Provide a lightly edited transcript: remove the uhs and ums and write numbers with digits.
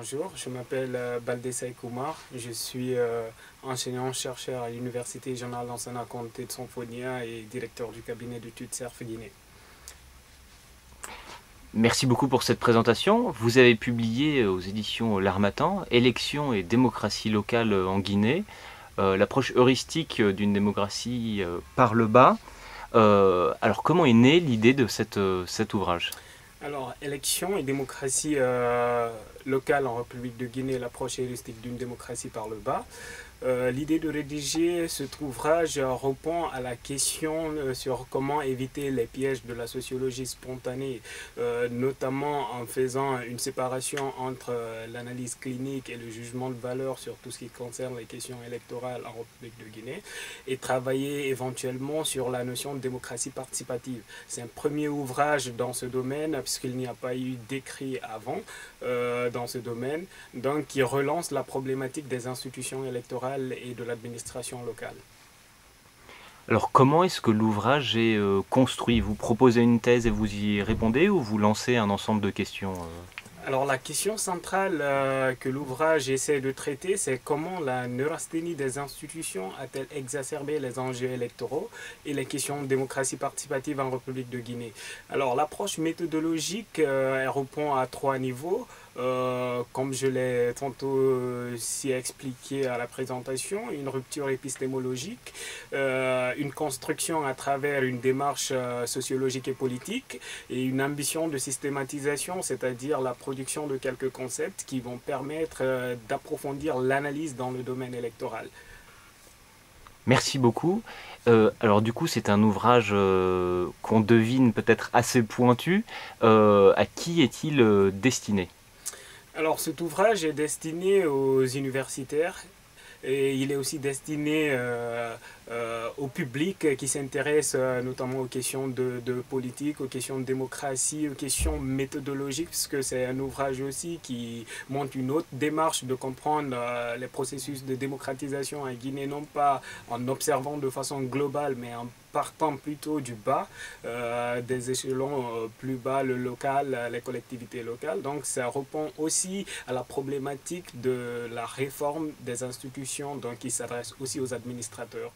bonjour, je m'appelle Baldé Saïkoumar, je suis enseignant-chercheur à l'Université Générale d'Enseignement Comté de Symphonia et directeur du cabinet d'études CERF Guinée. Merci beaucoup pour cette présentation. Vous avez publié aux éditions L'Harmattan, Élections et démocratie locale en Guinée, l'approche heuristique d'une démocratie par le bas. Alors comment est née l'idée de cet ouvrage? Alors, élection et démocratie locale en République de Guinée, l'approche heuristique d'une démocratie par le bas. L'idée de rédiger cet ouvrage répond à la question sur comment éviter les pièges de la sociologie spontanée, notamment en faisant une séparation entre l'analyse clinique et le jugement de valeur sur tout ce qui concerne les questions électorales en République de Guinée, et travailler éventuellement sur la notion de démocratie participative. C'est un premier ouvrage dans ce domaine, puisqu'il n'y a pas eu d'écrit avant dans ce domaine, donc qui relance la problématique des institutions électorales et de l'administration locale. Alors comment est-ce que l'ouvrage est construit? Vous proposez une thèse et vous y répondez ou vous lancez un ensemble de questions Alors la question centrale que l'ouvrage essaie de traiter, c'est comment la neurasthénie des institutions a-t-elle exacerbé les enjeux électoraux et les questions de démocratie participative en République de Guinée. Alors l'approche méthodologique, elle répond à trois niveaux. Comme je l'ai tantôt si expliqué à la présentation, une rupture épistémologique, une construction à travers une démarche sociologique et politique, et une ambition de systématisation, c'est-à-dire la production de quelques concepts qui vont permettre d'approfondir l'analyse dans le domaine électoral. Merci beaucoup. Alors du coup, c'est un ouvrage qu'on devine peut-être assez pointu. À qui est-il destiné? Alors cet ouvrage est destiné aux universitaires et il est aussi destiné au public qui s'intéresse notamment aux questions de politique, aux questions de démocratie, aux questions méthodologiques, puisque c'est un ouvrage aussi qui montre une autre démarche de comprendre les processus de démocratisation en Guinée, non pas en observant de façon globale, mais en partant plutôt du bas, des échelons plus bas, le local, les collectivités locales. Donc ça répond aussi à la problématique de la réforme des institutions, donc qui s'adresse aussi aux administrateurs.